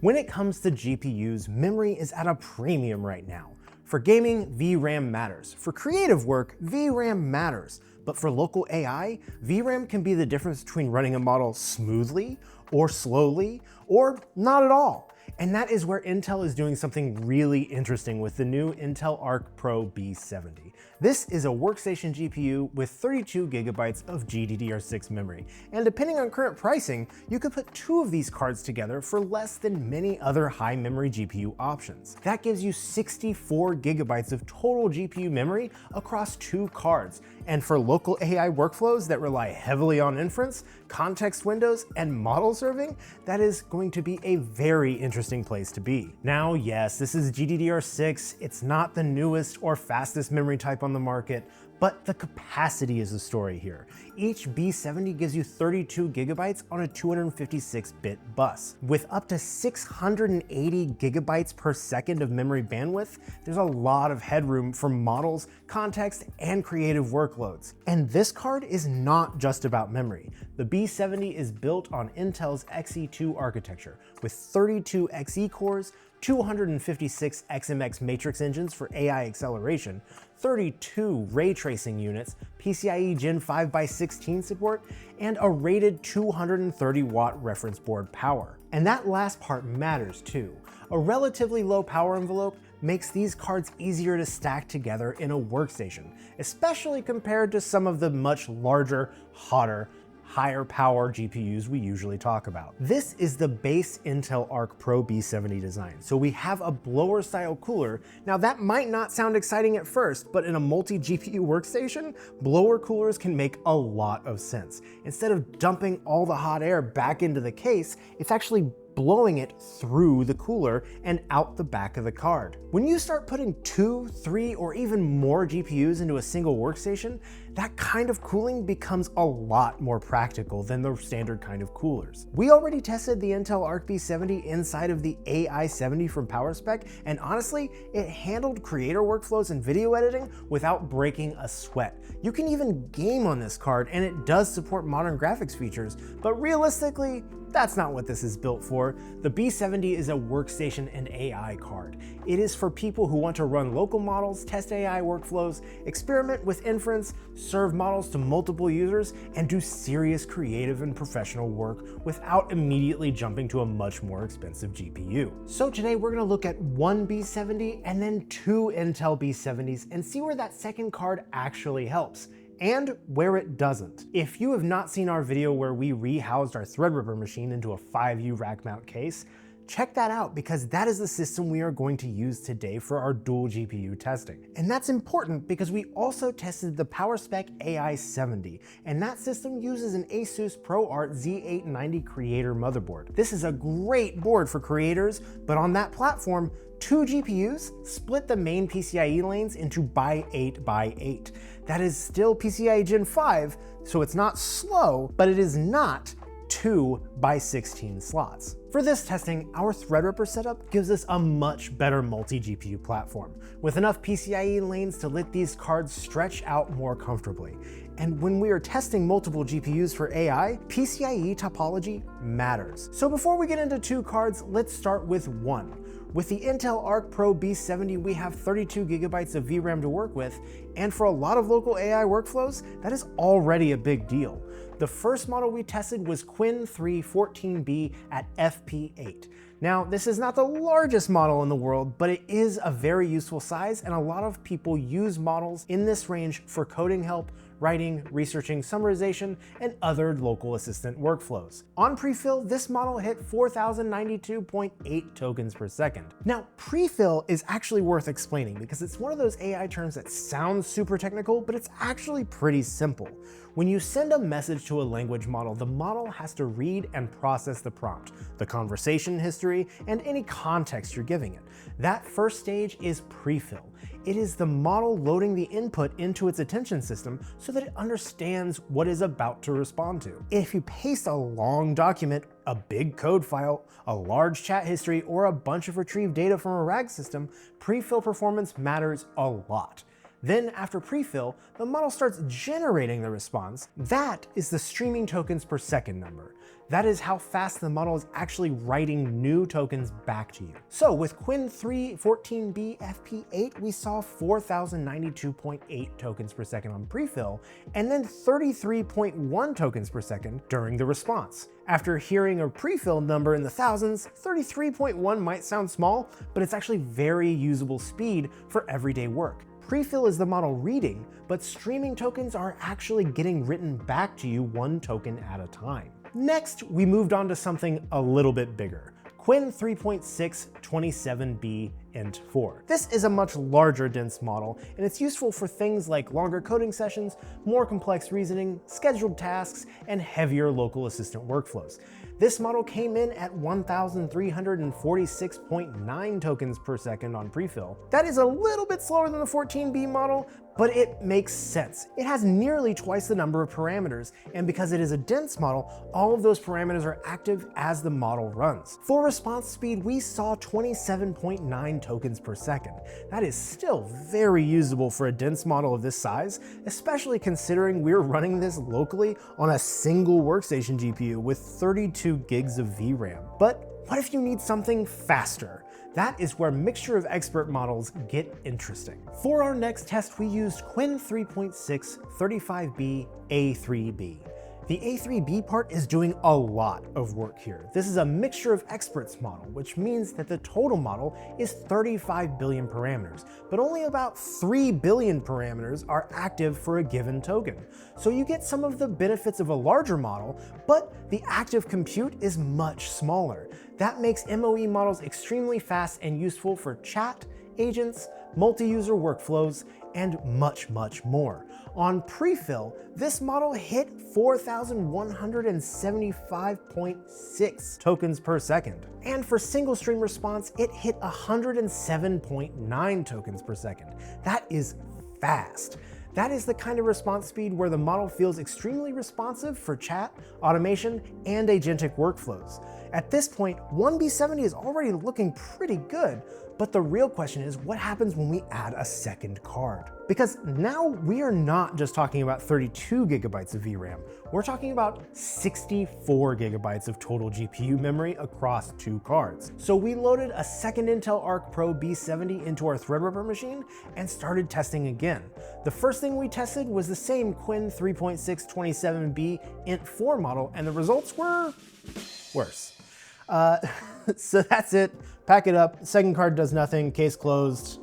When it comes to GPUs, memory is at a premium right now. For gaming, VRAM matters. For creative work, VRAM matters. But for local AI, VRAM can be the difference between running a model smoothly or slowly or not at all. And that is where Intel is doing something really interesting with the new Intel Arc Pro B70. This is a workstation GPU with 32 gigabytes of GDDR6 memory. And depending on current pricing, you could put two of these cards together for less than many other high memory GPU options. That gives you 64 gigabytes of total GPU memory across two cards. And for local AI workflows that rely heavily on inference, context windows, and model serving, that is going to be a very interesting place to be. Now, yes, this is GDDR6. It's not the newest or fastest memory type on the market, but the capacity is the story here. Each B70 gives you 32 gigabytes on a 256-bit bus. With up to 680 gigabytes per second of memory bandwidth, there's a lot of headroom for models, context, and creative workloads. And this card is not just about memory. The B70 is built on Intel's Xe2 architecture with 32 Xe cores, 256 XMX matrix engines for AI acceleration, 32 ray tracing units, PCIe Gen 5x16 support, and a rated 230 watt reference board power. And that last part matters too. A relatively low power envelope makes these cards easier to stack together in a workstation, especially compared to some of the much larger, hotter, higher power GPUs we usually talk about. This is the base Intel Arc Pro B70 design. So we have a blower style cooler. Now that might not sound exciting at first, but in a multi-GPU workstation, blower coolers can make a lot of sense. Instead of dumping all the hot air back into the case, it's actually blowing it through the cooler and out the back of the card. When you start putting 2, 3, or even more GPUs into a single workstation, that kind of cooling becomes a lot more practical than the standard kind of coolers. We already tested the Intel Arc B70 inside of the AI70 from PowerSpec, and honestly, it handled creator workflows and video editing without breaking a sweat. You can even game on this card, and it does support modern graphics features, but realistically, that's not what this is built for. The B70 is a workstation and AI card. It is for people who want to run local models, test AI workflows, experiment with inference, serve models to multiple users, and do serious creative and professional work without immediately jumping to a much more expensive GPU. So today we're gonna look at one B70 and then two Intel B70s and see where that second card actually helps, and where it doesn't. If you have not seen our video where we rehoused our Threadripper machine into a 5U rack mount case, check that out because that is the system we are going to use today for our dual GPU testing. And that's important because we also tested the PowerSpec AI70, and that system uses an Asus ProArt Z890 Creator motherboard. This is a great board for creators, but on that platform, 2 GPUs split the main PCIe lanes into by 8 by 8. That is still PCIe Gen 5, so it's not slow, but it is not 2 by 16 slots. For this testing, our Threadripper setup gives us a much better multi-GPU platform, with enough PCIe lanes to let these cards stretch out more comfortably. And when we are testing multiple GPUs for AI, PCIe topology matters. So before we get into two cards, let's start with one. With the Intel Arc Pro B70, we have 32 gigabytes of VRAM to work with, and for a lot of local AI workflows, that is already a big deal. The first model we tested was Qwen 314B at FP8. Now, this is not the largest model in the world, but it is a very useful size, and a lot of people use models in this range for coding help, writing, researching, summarization, and other local assistant workflows. On prefill, this model hit 4,092.8 tokens per second. Now, prefill is actually worth explaining because it's one of those AI terms that sounds super technical, but it's actually pretty simple. When you send a message to a language model, the model has to read and process the prompt, the conversation history, and any context you're giving it. That first stage is prefill. It is the model loading the input into its attention system so that it understands what it's about to respond to. If you paste a long document, a big code file, a large chat history, or a bunch of retrieved data from a RAG system, prefill performance matters a lot. Then after prefill, the model starts generating the response. That is the streaming tokens per second number. That is how fast the model is actually writing new tokens back to you. So with Qwen 314B FP8, we saw 4,092.8 tokens per second on prefill, and then 33.1 tokens per second during the response. After hearing a prefill number in the thousands, 33.1 might sound small, but it's actually very usable speed for everyday work. Prefill is the model reading, but streaming tokens are actually getting written back to you one token at a time. Next, we moved on to something a little bit bigger. Qwen 3.6 27B int4. This is a much larger dense model, and it's useful for things like longer coding sessions, more complex reasoning, scheduled tasks, and heavier local assistant workflows. This model came in at 1,346.9 tokens per second on prefill. That is a little bit slower than the 14B model, but it makes sense. It has nearly twice the number of parameters, and because it is a dense model, all of those parameters are active as the model runs. For response speed, we saw 27.9 tokens per second. That is still very usable for a dense model of this size, especially considering we're running this locally on a single Workstation GPU with 32 gigs of VRAM. But what if you need something faster? That is where mixture of expert models get interesting. For our next test, we used Qwen 3.6 35B A3B. The A3B part is doing a lot of work here. This is a mixture of experts model, which means that the total model is 35 billion parameters, but only about 3 billion parameters are active for a given token. So you get some of the benefits of a larger model, but the active compute is much smaller. That makes MOE models extremely fast and useful for chat, agents, multi-user workflows, and much more. On prefill, this model hit 4,175.6 tokens per second. And for single stream response, it hit 107.9 tokens per second. That is fast. That is the kind of response speed where the model feels extremely responsive for chat, automation, and agentic workflows. At this point, one B70 is already looking pretty good, but the real question is what happens when we add a second card? Because now we are not just talking about 32 gigabytes of VRAM, we're talking about 64 gigabytes of total GPU memory across two cards. So we loaded a second Intel Arc Pro B70 into our Threadripper machine and started testing again. The first thing we tested was the same Qwen 3.6 27B int4 model, and the results were worse. So that's it. Pack it up. Second card does nothing. Case closed.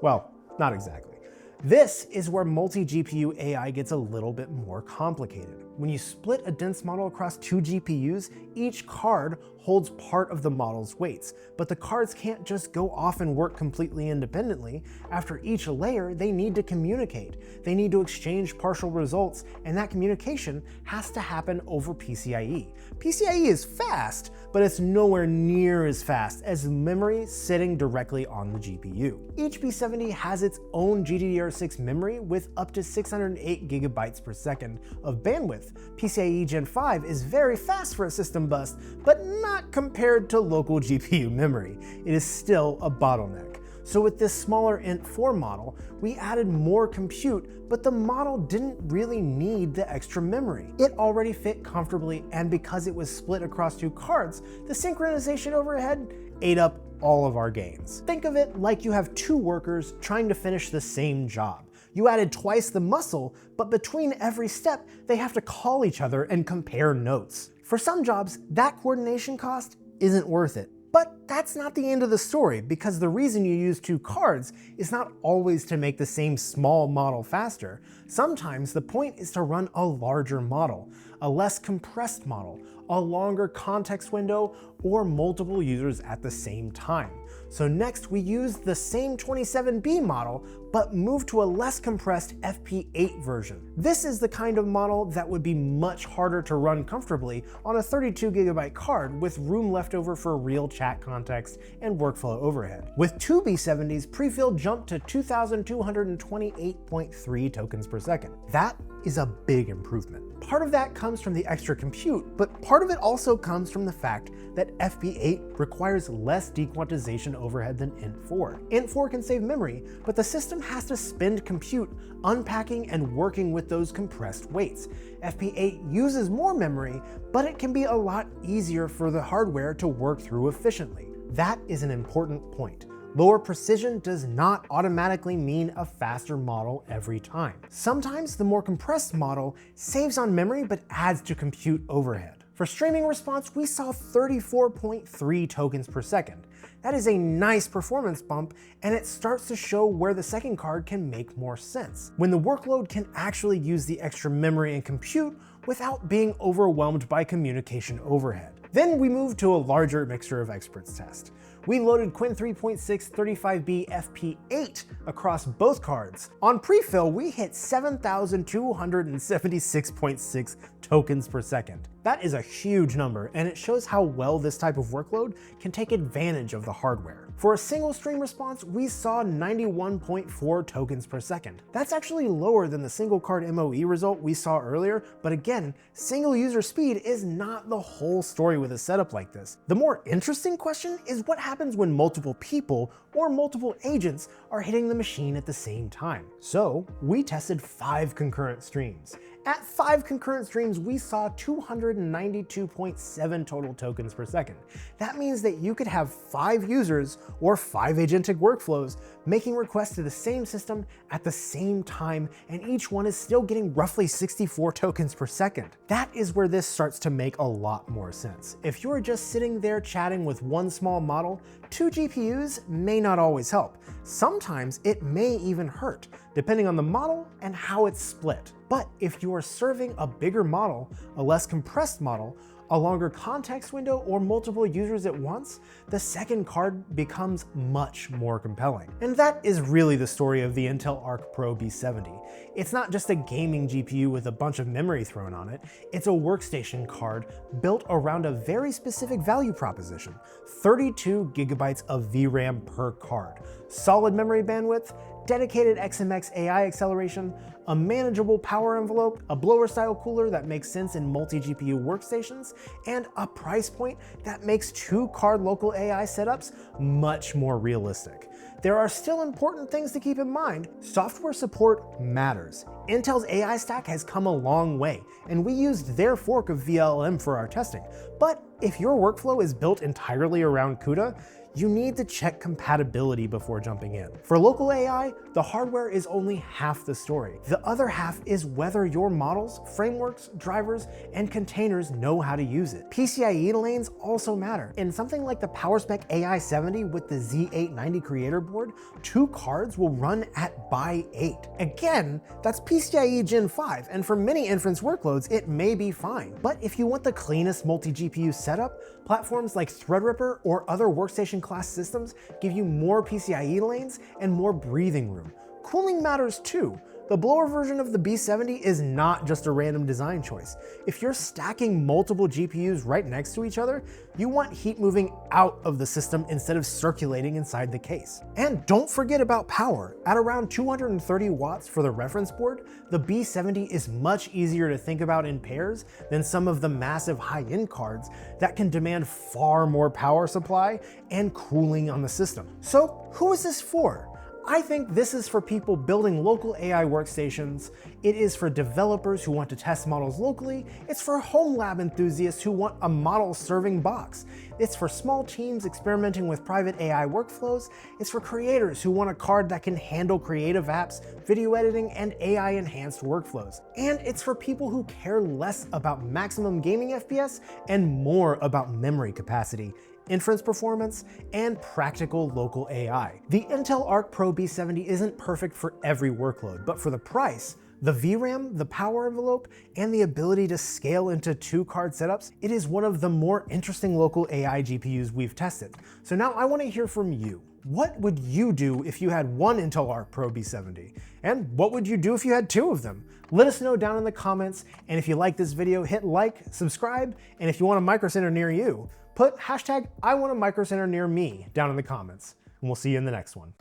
Well, not exactly. This is where multi-GPU AI gets a little bit more complicated. When you split a dense model across two GPUs, each card holds part of the model's weights, but the cards can't just go off and work completely independently. After each layer, they need to communicate. They need to exchange partial results, and that communication has to happen over PCIe. PCIe is fast, but it's nowhere near as fast as memory sitting directly on the GPU. Each B70 has its own GDDR6 memory with up to 608 gigabytes per second of bandwidth. PCIe Gen 5 is very fast for a system bus, but not compared to local GPU memory. It is still a bottleneck. So with this smaller int4 model, we added more compute, but the model didn't really need the extra memory. It already fit comfortably, and because it was split across two cards, the synchronization overhead ate up all of our gains. Think of it like you have two workers trying to finish the same job. You added twice the muscle, but between every step, they have to call each other and compare notes. For some jobs, that coordination cost isn't worth it. But that's not the end of the story, because the reason you use two cards is not always to make the same small model faster. Sometimes the point is to run a larger model, a less compressed model, a longer context window, or multiple users at the same time. So next we used the same 27B model, but moved to a less compressed FP8 version. This is the kind of model that would be much harder to run comfortably on a 32 gigabyte card with room left over for real chat context and workflow overhead. With two B70s, prefill jumped to 2,228.3 tokens per second. That is a big improvement. Part of that comes comes from the extra compute, but part of it also comes from the fact that FP8 requires less dequantization overhead than Int4. Int4 can save memory, but the system has to spend compute unpacking and working with those compressed weights. FP8 uses more memory, but it can be a lot easier for the hardware to work through efficiently. That is an important point. Lower precision does not automatically mean a faster model every time. Sometimes the more compressed model saves on memory but adds to compute overhead. For streaming response, we saw 34.3 tokens per second. That is a nice performance bump, and it starts to show where the second card can make more sense, when the workload can actually use the extra memory and compute without being overwhelmed by communication overhead. Then we moved to a larger mixture of experts test. We loaded Qwen 3.6 35B FP8 across both cards. On prefill, we hit 7,276.6 tokens per second. That is a huge number, and it shows how well this type of workload can take advantage of the hardware. For a single stream response, we saw 91.4 tokens per second. That's actually lower than the single card MOE result we saw earlier, but again, single user speed is not the whole story with a setup like this. The more interesting question is what happens when multiple people or multiple agents are hitting the machine at the same time. So we tested 5 concurrent streams. At 5 concurrent streams, we saw 292.7 total tokens per second. That means that you could have 5 users or 5 agentic workflows making requests to the same system at the same time, and each one is still getting roughly 64 tokens per second. That is where this starts to make a lot more sense. If you're just sitting there chatting with one small model, 2 GPUs may not always help. Sometimes it may even hurt, depending on the model and how it's split. But if you are serving a bigger model, a less compressed model, a longer context window, or multiple users at once, the second card becomes much more compelling. And that is really the story of the Intel Arc Pro B70. It's not just a gaming GPU with a bunch of memory thrown on it, it's a workstation card built around a very specific value proposition: 32 gigabytes of VRAM per card, solid memory bandwidth, dedicated XMX AI acceleration, a manageable power envelope, a blower style cooler that makes sense in multi-GPU workstations, and a price point that makes 2-card local AI setups much more realistic. There are still important things to keep in mind. Software support matters. Intel's AI stack has come a long way, and we used their fork of VLM for our testing. But if your workflow is built entirely around CUDA, you need to check compatibility before jumping in. For local AI, the hardware is only half the story. The other half is whether your models, frameworks, drivers, and containers know how to use it. PCIe lanes also matter. In something like the PowerSpec AI70 with the Z890 creator board, 2 cards will run at by 8. Again, that's PCIe Gen 5, and for many inference workloads, it may be fine. But if you want the cleanest multi-GPU setup, platforms like Threadripper or other workstation class systems give you more PCIe lanes and more breathing room. Cooling matters too. The blower version of the B70 is not just a random design choice. If you're stacking multiple GPUs right next to each other, you want heat moving out of the system instead of circulating inside the case. And don't forget about power. At around 230 watts for the reference board, the B70 is much easier to think about in pairs than some of the massive high-end cards that can demand far more power supply and cooling on the system. So who is this for? I think this is for people building local AI workstations. It is for developers who want to test models locally. It's for home lab enthusiasts who want a model serving box. It's for small teams experimenting with private AI workflows. It's for creators who want a card that can handle creative apps, video editing, and AI enhanced workflows. And it's for people who care less about maximum gaming FPS and more about memory capacity, inference performance, and practical local AI. The Intel Arc Pro B70 isn't perfect for every workload, but for the price, the VRAM, the power envelope, and the ability to scale into 2-card setups, it is one of the more interesting local AI GPUs we've tested. So now I want to hear from you. What would you do if you had one Intel Arc Pro B70? And what would you do if you had 2 of them? Let us know down in the comments, and if you like this video, hit like, subscribe, and if you want a microcenter near you, put hashtag I want a microcenter near me down in the comments, and we'll see you in the next one.